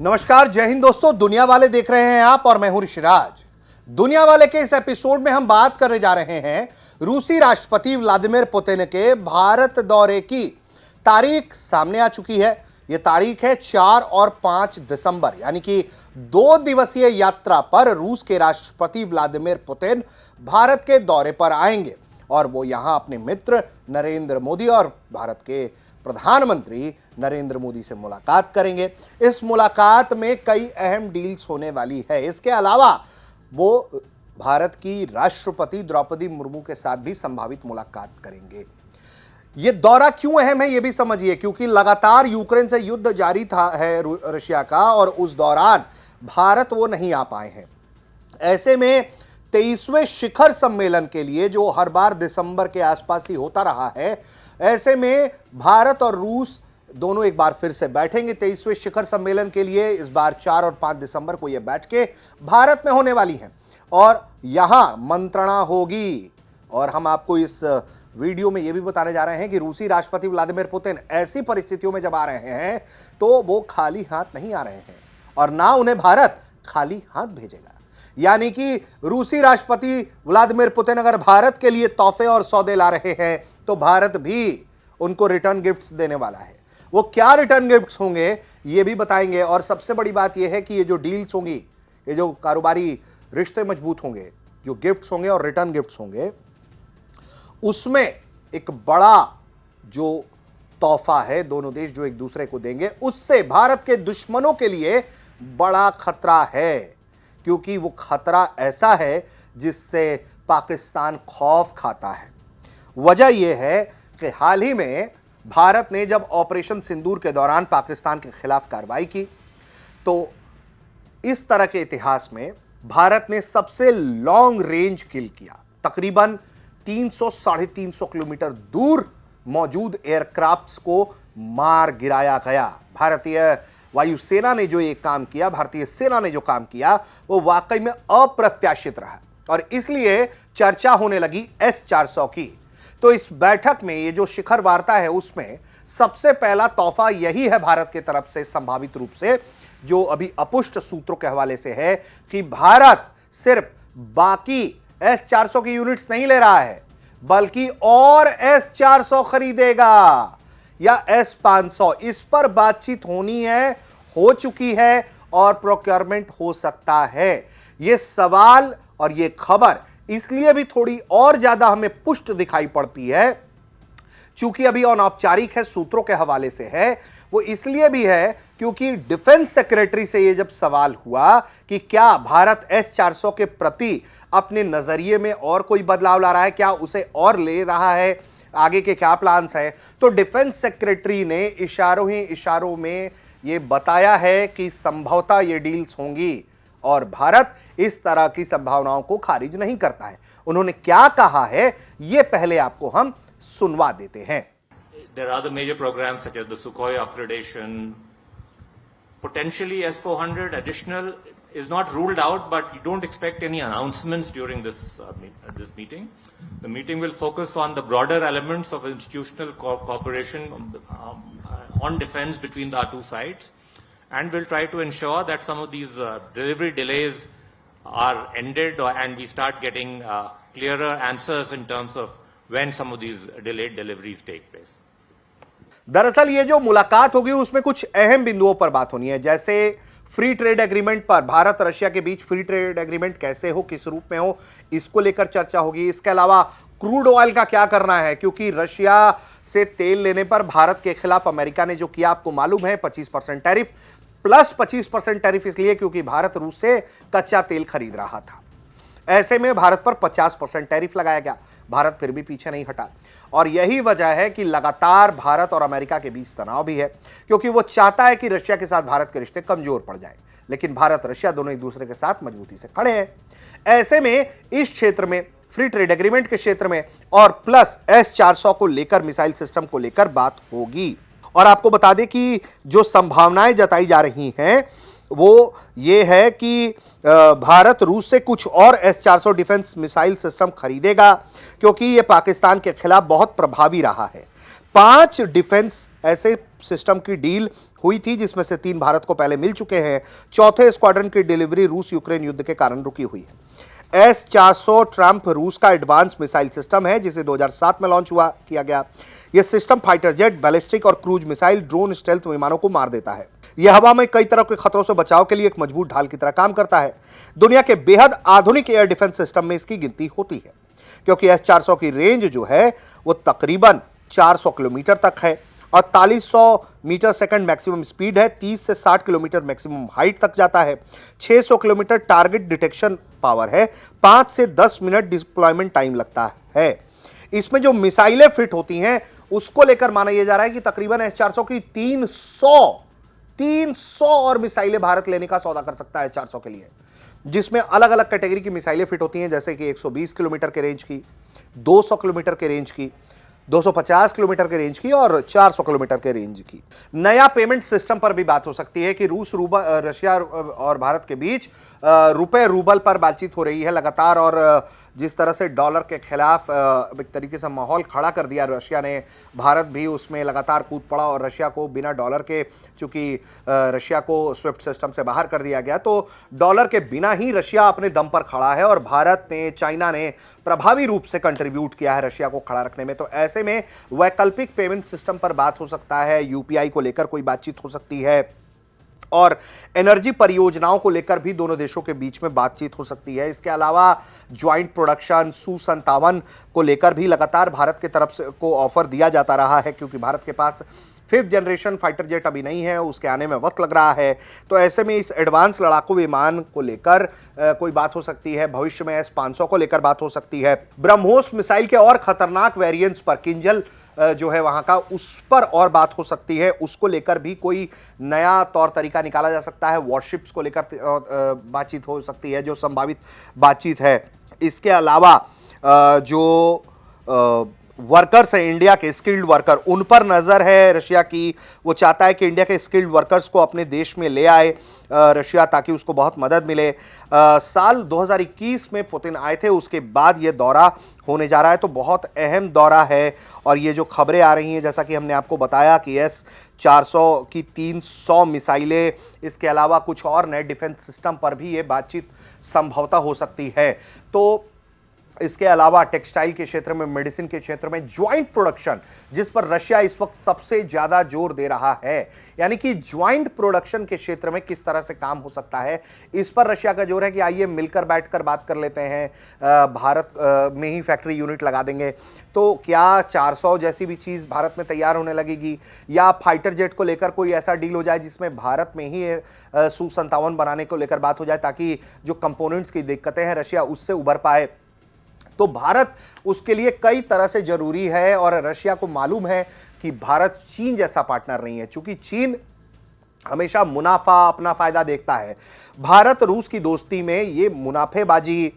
नमस्कार, जय हिंद दोस्तों। दुनिया वाले देख रहे हैं आप और मैं हूं ऋषिराज। दुनिया वाले के इस एपिसोड में हम बात करने जा रहे हैं रूसी राष्ट्रपति व्लादिमीर पुतिन के भारत दौरे की। तारीख सामने आ चुकी है। यह तारीख है 4 और 5 दिसंबर, यानी कि 2 दिवसीय यात्रा पर रूस के राष्ट्रपति व्लादिमीर पुतिन भारत के दौरे पर आएंगे और वो यहां अपने मित्र नरेंद्र मोदी और भारत के प्रधानमंत्री नरेंद्र मोदी से मुलाकात करेंगे। इस मुलाकात में कई अहम डील्स होने वाली है। इसके अलावा वो भारत की राष्ट्रपति द्रौपदी मुर्मू के साथ भी संभावित मुलाकात करेंगे। यह दौरा क्यों अहम है यह भी समझिए, क्योंकि लगातार यूक्रेन से युद्ध जारी है रशिया का, और उस दौरान भारत वो नहीं आ पाए हैं। ऐसे में 23वें शिखर सम्मेलन के लिए, जो हर बार दिसंबर के आसपास ही होता रहा है, ऐसे में भारत और रूस दोनों एक बार फिर से बैठेंगे 23वें शिखर सम्मेलन के लिए। इस बार 4 और 5 दिसंबर को यह बैठकें भारत में होने वाली हैं और यहां मंत्रणा होगी। और हम आपको इस वीडियो में यह भी बताने जा रहे हैं कि रूसी राष्ट्रपति व्लादिमीर पुतिन ऐसी परिस्थितियों में जब आ रहे हैं तो वो खाली हाथ नहीं आ रहे हैं और ना उन्हें भारत खाली हाथ भेजेगा। यानी कि रूसी राष्ट्रपति व्लादिमीर पुतिन अगर भारत के लिए तोहफे और सौदे ला रहे हैं तो भारत भी उनको रिटर्न गिफ्ट्स देने वाला है। वो क्या रिटर्न गिफ्ट्स होंगे ये भी बताएंगे। और सबसे बड़ी बात यह है कि ये जो डील्स होंगी, ये जो कारोबारी रिश्ते मजबूत होंगे, जो गिफ्ट्स होंगे और रिटर्न गिफ्ट्स होंगे, उसमें एक बड़ा जो तोहफा है दोनों देश जो एक दूसरे को देंगे, उससे भारत के दुश्मनों के लिए बड़ा खतरा है। क्योंकि वो खतरा ऐसा है जिससे पाकिस्तान खौफ खाता है। वजह यह है कि हाल ही में भारत ने जब ऑपरेशन सिंदूर के दौरान पाकिस्तान के खिलाफ कार्रवाई की, तो इस तरह के इतिहास में भारत ने सबसे लॉन्ग रेंज किल किया। तकरीबन 300-350 किलोमीटर दूर मौजूद एयरक्राफ्ट्स को मार गिराया गया। भारतीय वायुसेना ने जो ये काम किया, भारतीय सेना ने जो काम किया, वो वाकई में अप्रत्याशित रहा और इसलिए चर्चा होने लगी S-400 की। तो इस बैठक में ये जो शिखर वार्ता है उसमें सबसे पहला तोहफा यही है भारत की तरफ से, संभावित रूप से, जो अभी अपुष्ट सूत्रों के हवाले से है कि भारत सिर्फ बाकी S-400 की यूनिट्स नहीं ले रहा है बल्कि और S-400 खरीदेगा या S-500। इस पर बातचीत होनी है, हो चुकी है और प्रोक्योरमेंट हो सकता है। यह सवाल और यह खबर इसलिए भी थोड़ी और ज्यादा हमें पुष्ट दिखाई पड़ती है क्योंकि अभी अनौपचारिक है, सूत्रों के हवाले से है। वो इसलिए भी है क्योंकि डिफेंस सेक्रेटरी से यह जब सवाल हुआ कि क्या भारत S-400 के प्रति अपने नजरिए में और कोई बदलाव ला रहा है, क्या उसे और ले रहा है, आगे के क्या प्लान्स है, तो डिफेंस सेक्रेटरी ने इशारों ही इशारों में यह बताया है कि संभवतः ये डील्स होंगी और भारत इस तरह की संभावनाओं को खारिज नहीं करता है। उन्होंने क्या कहा है ये पहले आपको हम सुनवा देते हैं। There are the major programs such as the Sukhoi upgradation, potentially S-400 additional is not ruled out, but you don't expect any announcements during this meeting. The meeting will focus on the broader elements of institutional cooperation on defense between the two sides, and we'll try to ensure that some of these delivery delays are ended and we start getting clearer answers in terms of when some of these delayed deliveries take place. दरअसल ये जो मुलाकात होगी उसमें कुछ अहम बिंदुओं पर बात होनी है, जैसे फ्री ट्रेड एग्रीमेंट पर, भारत रशिया के बीच फ्री ट्रेड एग्रीमेंट कैसे हो, किस रूप में हो, इसको लेकर चर्चा होगी। इसके अलावा क्रूड ऑयल का क्या करना है, क्योंकि रशिया से तेल लेने पर भारत के खिलाफ अमेरिका ने जो किया आपको मालूम है, 25% टैरिफ प्लस 25% टैरिफ, इसलिए क्योंकि भारत रूस से कच्चा तेल खरीद रहा था। ऐसे में भारत पर 50% टैरिफ लगाया गया। भारत फिर भी पीछे नहीं हटा और यही वजह है कि लगातार भारत और अमेरिका के बीच तनाव भी है, क्योंकि वो चाहता है कि रशिया के साथ भारत के रिश्ते कमजोर पड़ जाए, लेकिन भारत रशिया दोनों एक दूसरे के साथ मजबूती से खड़े हैं। ऐसे में इस क्षेत्र में, फ्री ट्रेड एग्रीमेंट के क्षेत्र में और प्लस S-400 को लेकर, मिसाइल सिस्टम को लेकर बात होगी। और आपको बता दें कि जो संभावनाएं जताई जा रही हैं वो ये है कि भारत रूस से कुछ और S-400 डिफेंस मिसाइल सिस्टम खरीदेगा, क्योंकि ये पाकिस्तान के खिलाफ बहुत प्रभावी रहा है। 5 डिफेंस ऐसे सिस्टम की डील हुई थी, जिसमें से 3 भारत को पहले मिल चुके हैं। चौथे स्क्वाड्रन की डिलीवरी रूस यूक्रेन युद्ध के कारण रुकी हुई है। S-400 ट्रम्प रूस का एडवांस मिसाइल सिस्टम है, जिसे 2007 में लॉन्च किया गया। यह सिस्टम फाइटर जेट, बैलिस्टिक और क्रूज मिसाइल, ड्रोन, स्टेल्थ विमानों को मार देता है। यह हवा में कई तरह के खतरों से बचाव के लिए एक मजबूत ढाल की तरह काम करता है। दुनिया के बेहद आधुनिक एयर डिफेंस सिस्टम में इसकी गिनती होती है, क्योंकि S-400 की रेंज जो है वो तकरीबन 400 किलोमीटर तक है और 4300 मीटर सेकंड मैक्सिमम स्पीड है। 30 से 60 किलोमीटर मैक्सिमम हाइट तक जाता है। 600 किलोमीटर टारगेट डिटेक्शन पावर है। 5 से 10 मिनट डिप्लॉयमेंट टाइम लगता है। इसमें जो मिसाइलें फिट होती हैं उसको लेकर माना यह जा रहा है कि तकरीबन S-400 की 300 और मिसाइलें भारत लेने का सौदा कर सकता है S-400 के लिए, जिसमें अलग अलग कैटेगरी की मिसाइलें फिट होती हैं, जैसे कि 120 किलोमीटर के रेंज की, 200 किलोमीटर के रेंज की, 250 किलोमीटर के रेंज की और 400 किलोमीटर के रेंज की। नया पेमेंट सिस्टम पर भी बात हो सकती है कि रशिया और भारत के बीच रुपए रूबल पर बातचीत हो रही है लगातार, और जिस तरह से डॉलर के खिलाफ एक तरीके से माहौल खड़ा कर दिया रशिया ने, भारत भी उसमें लगातार कूद पड़ा और रशिया को बिना डॉलर के, चूंकि रशिया को स्विफ्ट सिस्टम से बाहर कर दिया गया, तो डॉलर के बिना ही रशिया अपने दम पर खड़ा है और भारत ने, चाइना ने प्रभावी रूप से कंट्रीब्यूट किया है रशिया को खड़ा रखने में। तो ऐसे में वैकल्पिक पेमेंट सिस्टम पर बात हो सकता है, यूपीआई को लेकर कोई बातचीत हो सकती है और एनर्जी परियोजनाओं को लेकर भी दोनों देशों के बीच में बातचीत हो सकती है। इसके अलावा ज्वाइंट प्रोडक्शन Su-57 को लेकर भी लगातार भारत की तरफ से को ऑफर दिया जाता रहा है, क्योंकि भारत के पास 5th जनरेशन फाइटर जेट अभी नहीं है, उसके आने में वक्त लग रहा है। तो ऐसे में इस एडवांस लड़ाकू विमान को लेकर कोई बात हो सकती है। भविष्य में S-500 को लेकर बात हो सकती है। ब्रह्मोस मिसाइल के और खतरनाक वेरिएंट्स पर, किंजल जो है वहां का, उस पर और बात हो सकती है। उसको लेकर भी कोई नया तौर तरीका निकाला जा सकता है। वॉरशिप्स को लेकर बातचीत हो सकती है, जो संभावित बातचीत है। इसके अलावा जो वर्कर्स हैं इंडिया के, स्किल्ड वर्कर, उन पर नजर है रशिया की। वो चाहता है कि इंडिया के स्किल्ड वर्कर्स को अपने देश में ले आए रशिया, ताकि उसको बहुत मदद मिले। साल 2021 में पुतिन आए थे, उसके बाद ये दौरा होने जा रहा है, तो बहुत अहम दौरा है। और ये जो खबरें आ रही हैं, जैसा कि हमने आपको बताया कि S-400 की 300 मिसाइलें, इसके अलावा कुछ और नए डिफेंस सिस्टम पर भी ये बातचीत संभवतः हो सकती है। तो इसके अलावा टेक्सटाइल के क्षेत्र में, मेडिसिन के क्षेत्र में ज्वाइंट प्रोडक्शन, जिस पर रशिया इस वक्त सबसे ज्यादा जोर दे रहा है, यानी कि ज्वाइंट प्रोडक्शन के क्षेत्र में किस तरह से काम हो सकता है, इस पर रशिया का जोर है कि आइए मिलकर बैठकर बात कर लेते हैं, भारत में ही फैक्ट्री यूनिट लगा देंगे। तो क्या 400 जैसी भी चीज भारत में तैयार होने लगेगी, या फाइटर जेट को लेकर कोई ऐसा डील हो जाए जिसमें भारत में ही Su-57 बनाने को लेकर बात हो जाए, ताकि जो कंपोनेंट्स की दिक्कतें हैं रशिया उससे उभर पाए। तो भारत उसके लिए कई तरह से जरूरी है, और रशिया को मालूम है कि भारत चीन जैसा पार्टनर नहीं है, क्योंकि चीन हमेशा मुनाफा, अपना फायदा देखता है। भारत रूस की दोस्ती में ये मुनाफेबाजी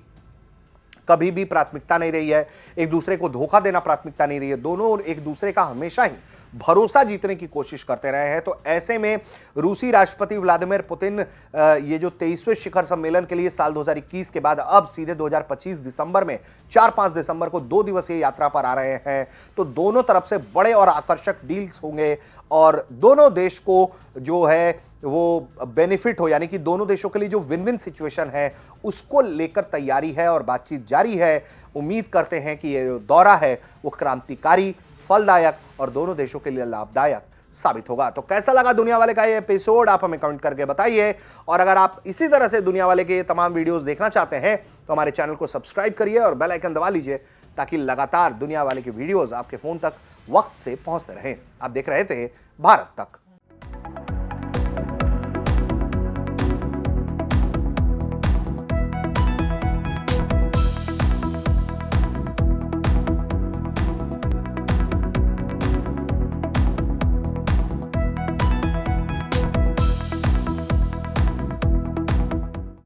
कभी भी प्राथमिकता नहीं रही है, एक दूसरे को धोखा देना प्राथमिकता नहीं रही है। दोनों एक दूसरे का हमेशा ही भरोसा जीतने की कोशिश करते रहे हैं। तो ऐसे में रूसी राष्ट्रपति व्लादिमीर पुतिन ये जो 23वें शिखर सम्मेलन के लिए साल 2021 के बाद अब सीधे 2025 दिसंबर में 4-5 दिसंबर को 2 दिवसीय यात्रा पर आ रहे हैं। तो दोनों तरफ से बड़े और आकर्षक डील्स होंगे, और दोनों देश को जो है वो बेनिफिट हो, यानी कि दोनों देशों के लिए जो विन विन सिचुएशन है उसको लेकर तैयारी है और बातचीत जारी है। उम्मीद करते हैं कि ये जो दौरा है वो क्रांतिकारी, फलदायक और दोनों देशों के लिए लाभदायक साबित होगा। तो कैसा लगा दुनिया वाले का ये एपिसोड, आप हमें कमेंट करके बताइए। और अगर आप इसी तरह से दुनिया वाले के तमाम वीडियोस देखना चाहते हैं तो हमारे चैनल को सब्सक्राइब करिए और बेल आइकन दबा लीजिए, ताकि लगातार दुनिया वाले के वीडियोस आपके फोन तक वक्त से पहुंचते रहें। आप देख रहे थे भारत तक।